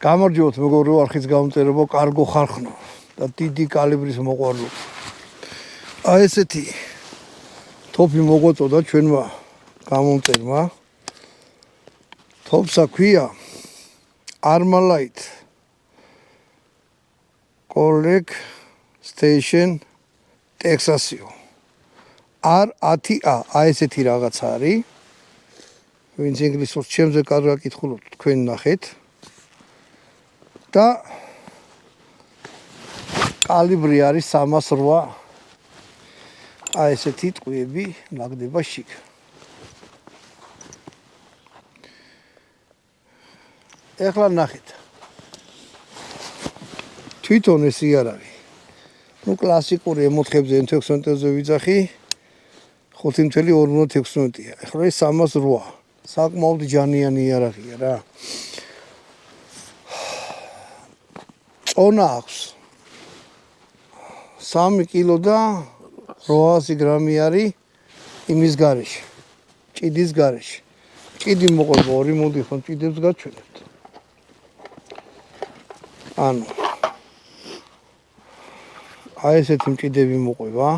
გამარჯობთ მეგობრებო, არხის გამომწერებო, კარგო ხარხნო და დიდი კალიბრის მოყვარულო. აი ესეთი თოფი მოგვაწოდა ჩვენმა გამომწერმა. თოფსა ქვია Armalite Collect Station Texasio. R10A, აი ესეთი რაღაც არის. ვინც ინგლისურს ჩემზე კარგად გითხულობთ, თქვენ ნახეთ. და კალიბრი არის 308. აი ესეთი ტყვიები ნაგდება შიგ. ეხლა ნახეთ. თვითონ ეს არის. კლასიკური M4-ებზე M16-ზე ვიძახი 5.56-ია. ეხლა ეს 308. საკმაოდ ჯანიანი იარაღია რა. წონა აქვს 3 კილო და 800 გრამი არის იმის გარეშე, ჭიდის გარეშე. ჭიდი მოყვება 2 მოდი ხო ჭიდებს გაჩვენებთ. ანუ აი ესეთი ჭიდები მოყვება.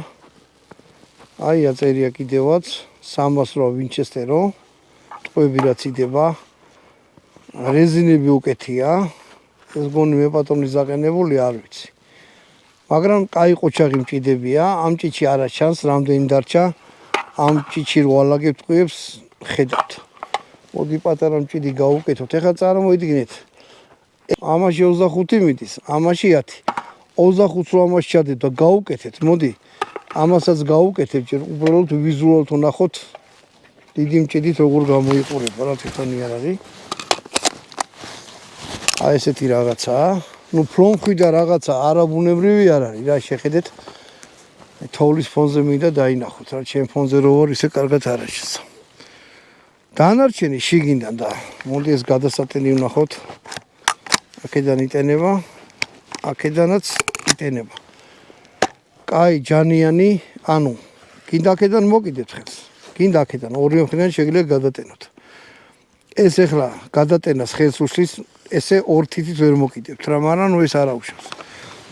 აი აწერია კიდევაც 308 ვინჩესტერო. ტყვეები რაც იდება. რეზინები უკეთია. ეს გონი მეპატონი ზაყენებული არ ვიცი. მაგრამ კაი ყოჩაღი მჭიდებია. ამ ჭიჩი არა ჩანს, რამდენი დარჩა. ამ ჭიჩი რო ალაგებ ტყვეებს ხედავთ. მოდი პატარა მჭიდი გავუკეთოთ. ეხლა წარმოიდგინეთ. ამაში 25 მიდის, ამაში 10. 25-ს რო ამაში ჩადეთ და გავუკეთეთ, მოდი. ამასაც გავუკეთებ, ჯერ უბრალოდ ვიზუალურად ვნახოთ დიდი მჭიდით როგორ გამოიყურება რა თვითონი არ არის. აი ესეთი რაღაცაა. ნუ ფლონხვი და რაღაცა არაბუნებრივი არ არის რა შეხედეთ. თოვლის ფონზე მინდა დაინახოთ რა ჩემ ფონზე რო ვარ ისე კარგად არ არის. დანარჩენი შიგიდან და მოდი ეს გადასატენი ვნახოთ. აქედან იტენება, აქედანაც იტენება. კაი ჯანიანი, ანუ კიდე აქედან მოკიდეთ ხელს. კიდე აქედან ორივე მხრიდან შეგიძლიათ გადატენოთ. ეს ეხლა გადატენას ხელს უშლის, ესე ორ თითით ვერ მოკიდებთ რა, მაგრამ ნუ ეს არ აუშავს.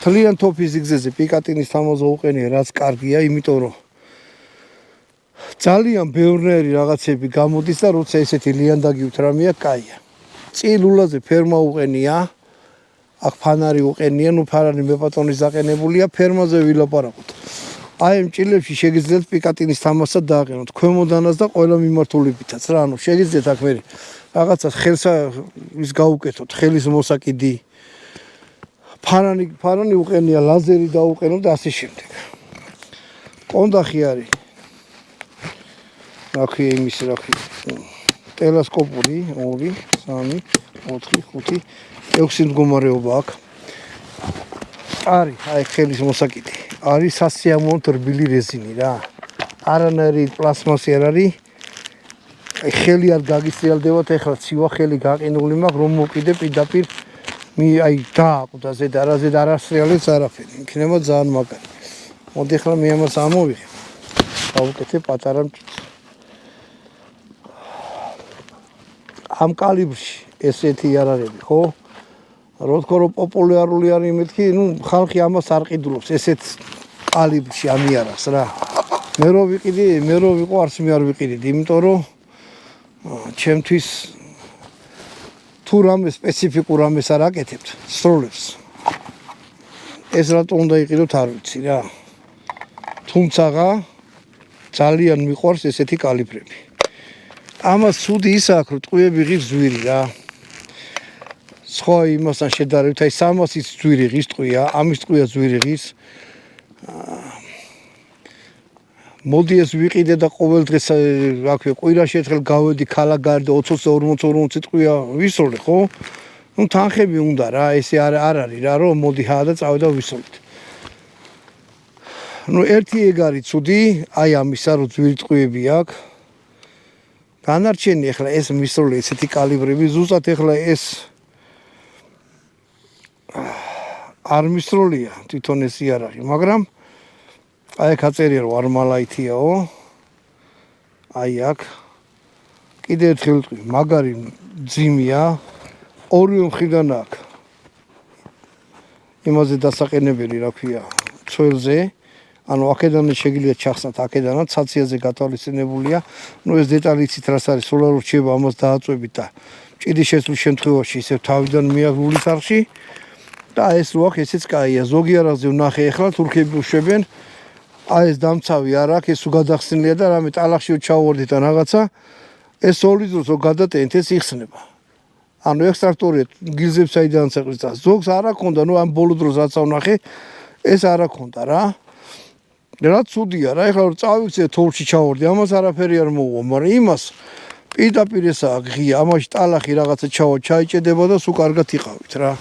თლიან თოფის ზიგზეზე პიკატინის თამაზე უყენია, რაც კარგია, იმიტომ რომ ძალიან ბევრნაირი რაღაცები გამოდის და როცა ესეთი ლიანდაგივთ რამეა, კაია. წილულაზე ფერმა უყენია, აქ ფანარი უყენია, ნუ ფანარი მეპატონის დაყენებულია, ფერმაზე ვილაპარაკოთ. აი ამ ჭილებში შეგიძლიათ პიკატინის თამასაც დააყენოთ, ქვემოდანაც და ყველა მიმართულებითაც რა, ანუ შეგიძლიათ აქ მე რაღაცას ხელსა ის გაუკეთოთ, ხელის მოსაკიდი. ფანანი უყენია, ლაზერი დაუყენოთ და ასე შემდეგ. კონდახი არის. რა ქვია იმის რა ქვია. ტელესკოპური 2, 3, 4, 5, 6 მდგომარეობა აქვს. არის, აი ხელის მოსაკიდი. არის სასიამოვნო რბილი რეზინი რა. არანაირი პლასმასი არ არის. ხელი არ გაგისრიალდებათ, ეხლა ცივა ხელი გაყინული მაქვს, რომ მოკიდე პირდაპირ აი დააყდა ზედ არასრიალებს არაფერი. იქნება ძალიან მაგარი. მოდი ახლა მე ამას ამოვიღე. დავუკეთე პატარა მჭიდს. ამ კალიბრში ესეთი იარაღები, ხო? რო თქო რომ პოპულარული არის მეთქი, ნუ ხალხი ამას არ ყიდულობს, ესეთ კალიბრში ამ იარაღს რა. მე რო ვიყიდი, მე რო ვიყო არც მე არ ვიყიდით, იმიტომ რომ ჩემთვის თუ რამე სპეციფიკურ რამეს არ აკეთებთ, სროლებს. ეს რატო უნდა იყიდოთ არ ვიცი რა. თუმცა ძალიან მიყვარს ესეთი კალიბრები. ამას ცუდი ის აქვს, რომ ტყვიები ღირს ზვირი რა. სხვა იმასთან შედარებით, აი 300-იც ზვირი ღირს ტყვია, ამის ტყვია ზვირი ღირს. მოდი ეს ვიყიდე და ყოველ დღეს რა ქვია, კვირაში ერთხელ გავედი ქალაქ გარდა 20-40 ტყვია ვისროლე, ხო? ნუ თანხები უნდა რა, ესე არ არის რა, რომ მოდი და წავედა ვისროლეთ. ნუ ერთი ეგ არის ცუდი, აი ამისა რომ ზვირი ტყვიები აქვს. დანარჩენი ეხლა ეს მისროლე ესეთი კალიბრები, ზუსტად ეხლა ეს არ მისროლია თვითონ ეს იარაღი, მაგრამ აი აქ აწერია რომ Armalite-იაო. აი აქ კიდე ერთხელ ვიტყვი, მაგარი ძიმია, ორივე მხრიდან აქვს იმაზე დასაყენებელი, რა ქვია, ცველზე. ანუ აქედან შეგიძლიათ ჩახსნათ, აქედანაც ცაციაზე გათვალისწინებულია. ნუ ეს დეტალი იცით რას არის, სულ არ რჩება ამას დააწვევით და ჭიდის შესვლის შემთხვევაში ისევ თავიდან მიაღრული არხი და ეს რო აქ ესეც კაია. ზოგი არაზე ვნახე ახლა თურქები უშვებენ. აი ეს დამცავი არ აქვს, ეს უგადახსნილია და რამე ტალახში ჩავარდით და რაღაცა ეს სოლის დროს რო გადატენთ ეს იხსნება. ანუ ექსტრაქტორია გილზებს აიდანაც ეყრის და ზოგს არ აქონდა, ნუ ამ ბოლო დროს რაც ავნახე, ეს არ აქონდა რა. რა ცუდია რა, ეხლა რომ წავიქცე თოვლში ჩავარდი, ამას არაფერი არ მოუვა, მაგრამ იმას პირდაპირ ესაა ღია, ამაში ტალახი რაღაცა ჩაიჭედება და სულ კარგად იყავით რა.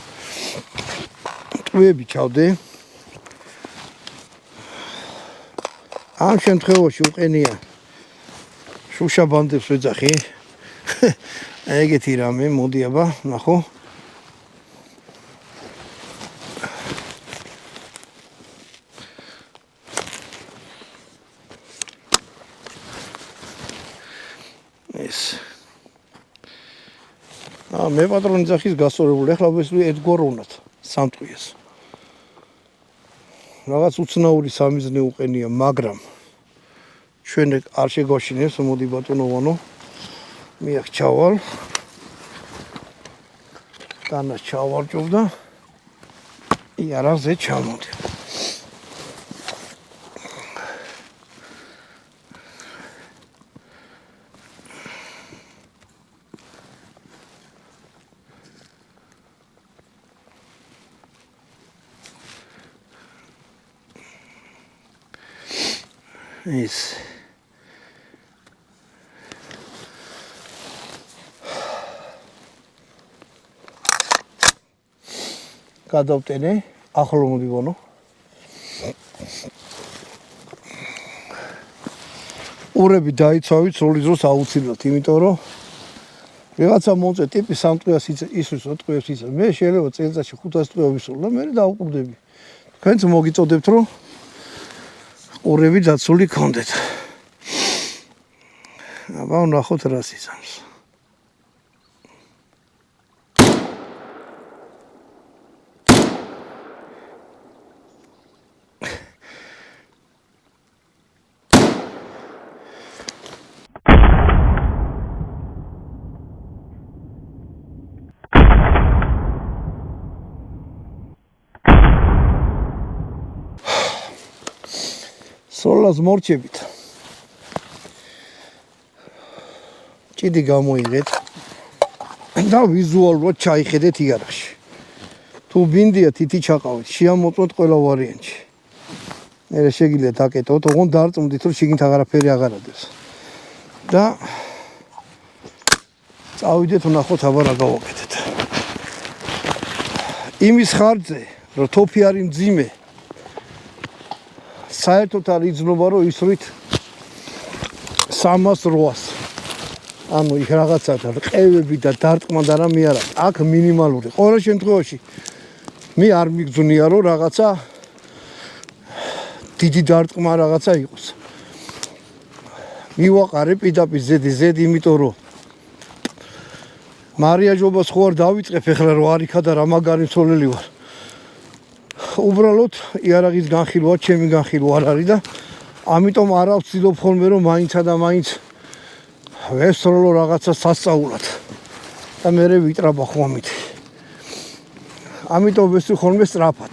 ტყვიები ჩავდე. ამ შემთხვევაში უყენია შუშა ბანდებს ვეძახი. ეგეთი რამე, მოდი აბა, ნახო. მე პატრონი ძახის გასწორებული, ახლა ვესვი ერთგვარ უნდათ სამტყიეს. რაღაც უცნაური სამიზნე უყენია, მაგრამ ჩვენ არ შეგვაშინებს, მოდი ბატონო ვანო. მე აქ ჩავალ. დანას ჩავარჯობ და იარაღზე ჩამოდი. ის გადავტენე ახლო მოდივანო ურები დაიცავით სრული დროს აუცილებლად, იმიტომ რომ რაღაცა მოწე ტიპი სამტყიას ისვის ტყვიებს ისა. მე შეიძლება წელიწადში 500 ტყვია ვისვლა და მე დავუყურდები. თქვენც მოგიწოდებთ რომ ურები დაცული გქონდეთ. აბა ვნახოთ რას იზამს. სოლას მორჩებით. ჭიდი გამოიღეთ და ვიზუალურად ჩაიხედეთ იარაღში. თუ ბინდია თითი ჩაყავით, შეამოწმოთ ყველა ვარიანტში. მე შეგიძლიათ აკეთოთ, ოღონდ დარწმუნდით რომ შიგნით აღარაფერი აღარ ადეს. და წავიდეთ ვნახოთ აბა რა გავაკეთეთ. იმის ხარჯზე, რომ თოფი არის მძიმე, საერთოდ არ იძლნობა რომ ისვრით 300-800. ანუ იქ რაღაცა ყევები და დარტყმა და რამე არა. აქ მინიმალური. ყოველ შემთხვევაში მე არ მიგძვნია რომ რაღაცა დიდი დარტყმა რაღაცა იყოს. მივაყარე პირდაპირ ზედ, იმიტომ რომ მარიაჟობას ხო არ დავიწყებ ეხლა რომ არ იქა და რა მაგარი მცოლელი ვარ. უბრალოდ იარაღის განხილვა, ჩემი განხილვა არ არის და ამიტომ არ ავცდილობ ხოლმე რომ მაინცა და მაინც ვესროლო რაღაცა სასწაულად და მე ვიტრაბა ხომით. ამიტომ ვესწრ ხოლმე სწრაფად.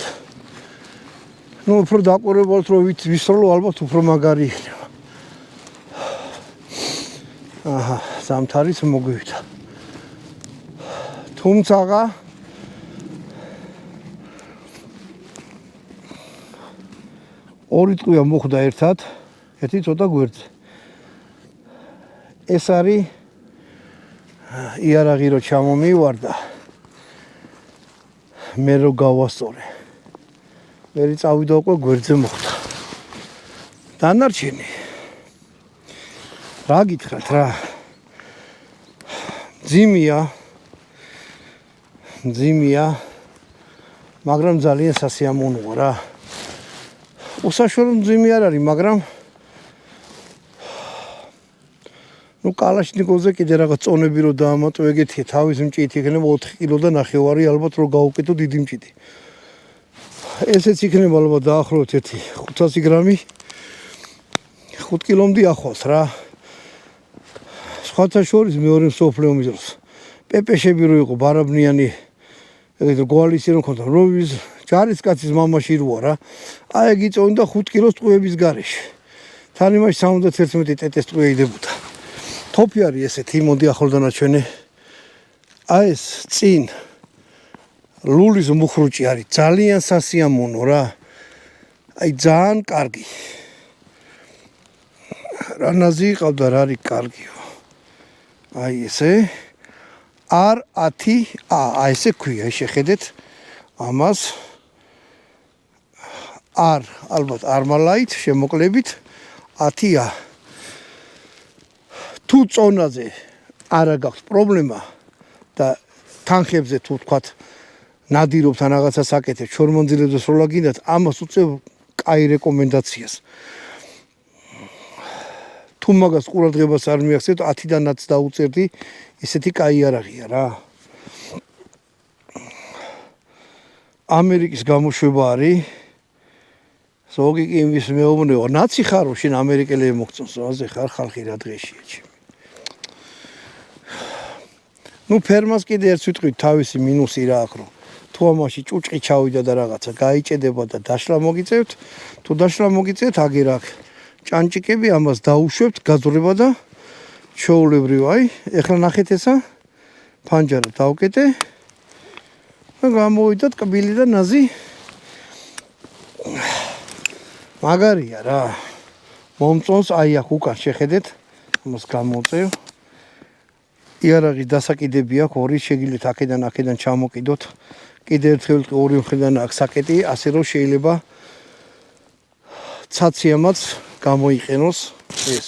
ნუ უფრო დაყურებულად რომ ვისროლო ალბათ უფრო მაგარი იქნება. აჰა, ზამთარიც მოგვივიდა. თუმცა ორი ტყვია მოხვდა ერთად, ერთი ცოტა გვერდზე. ეს არის იარაღი რო ჩამომივარდა. მე რო გავასწორე. მე წავიდა უკვე გვერდზე მოხვდა. დანარჩენი. რა გითხრათ რა? მძიმეა, მაგრამ ძალიან სასიამოვნოა რა. უსაშველო მძიმე არ არის, მაგრამ ნუ კალაშნიკოვზე კიდე რაღაც წონები რო დაამატო ეგეთი თავის მჭით იქნება 4 კილო და ნახევარი ალბათ რო გავუკეთო დიდი მჭიდი. ესეც იქნება ალბათ დაახლოებით 500 გრამი 5 კილომდე ახლოს რა. სხვათა შორის მეორე მსოფლიო ომის დროს პეპეშები რო იყო ბარაბნიანი ეგრეთ გოალიცია რო ქონდა როვის ჯარისკაცის მამაში როა რა. აი ეგ იწონდა 5 კილოს ტყუების გარეშე. თან იმაში 71 ტეტეს ტყუე იდებოდა. თოფი არის ესეთი მოდი ახლოდანაჩვენე. აი ეს წინ ლულის მუხრუჭი არის ძალიან სასიამოვნო რა. აი ძალიან კარგი. რა ნაზი ყავდა რა არის კარგიო. აი ესე R10A აი ესე ქვია შეხედეთ ამას R ალბათ Armalite შემოკლებით 10A თუ წონაზე არა გაქვს პრობლემა და თანხებზე თუ თქვათ ნადირობთან რაღაცა საკეთებ ჩორმონძილებს როლა გინდათ ამას უწევ კაი რეკომენდაციას თუ მაგას ყურადღებას არ მიახსენებთ 10-დანაც დაუწერდი ისეთი კაი არაღია რა ამერიკის გამოშვება არის ზოგი კი იმის მეუბნეო ნაცი ხარო შენ ამერიკელები მოგწონს რაზე ხარ ხალხი რა დღეშია ჩემი ნუ ფერმას კიდე ერთ სიტყვით თავისი მინუსი რა აქვს რომ თუ ამაში ჭუჭყი ჩავიდა და რაღაცა გაიჭედება და დაშლა მოგიწევთ თუ დაშლა მოგიწევთ აგერ აქ ჭანჭიკები ამას დაუშვებთ გაძვრება და ჩაოლებრივ აი ეხლა ნახეთ ესა ფანჯარა დავკეტე და გამოვიდა ტკბილი და ნაზი მაგარია რა მომწონს აი აქ უკან შეხედეთ ამას გამოწევ იარაღის დასაკიდები აქვს ორი შეგიძლიათ აქედან ჩამოკიდოთ კიდე ერთხელ ორი მხრიდან აქვს საკეტი ასე რომ შეიძლება ცაციამაც გამოიყენოს ეს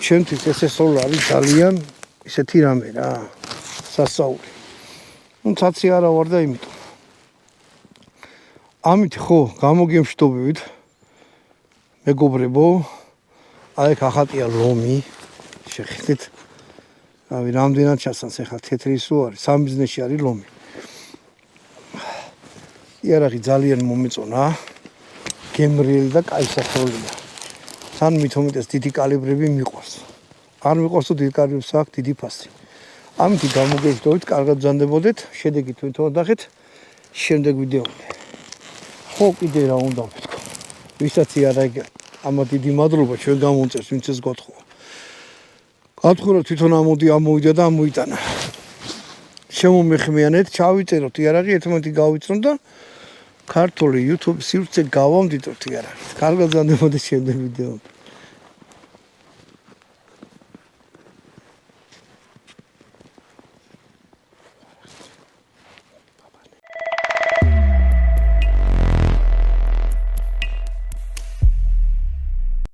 ჩემთვის ეს არის ძალიან ისეთი რამე რა სასაური ცაცი არა ვარ და იმიტომ ამით ხო გამოგემშვიდობებით მეგობრებო აი აქ ახალია ლომი შეხედეთ რავი რამდენად ჩასანს ახლა თეთრი სულ არის სამბიზნესში არის ლომი იარაღი ძალიან მომეწონა გემრიელი და კაი სასროლია თან მithumetes დიდი კალიბრები მიყვარს არ მიყვარს თუ დიდი კალიბრებს აქვს დიდი ფასი ამით გამოგეჯდებით კარგად ბრძანდებოდეთ შედეგი თვითონ ნახეთ შემდეგ ვიდეომდე ხო კიდე რა უნდა ვთქვა ვისაც იარაღი ამა დიდი მადლობა ჩვენ გამომწერს ვინც ეს გათხოვა გათხოვა თვითონ ამოვიდა და ამოიტანა შემომეხმიანეთ ჩავიწეროთ იარაღი ერთმანეთი გავიწრონ და ქართული YouTube სივრცე გავამდიდროთ იარაღით კარგად ბრძანდებოდეთ შემდეგ ვიდეომდე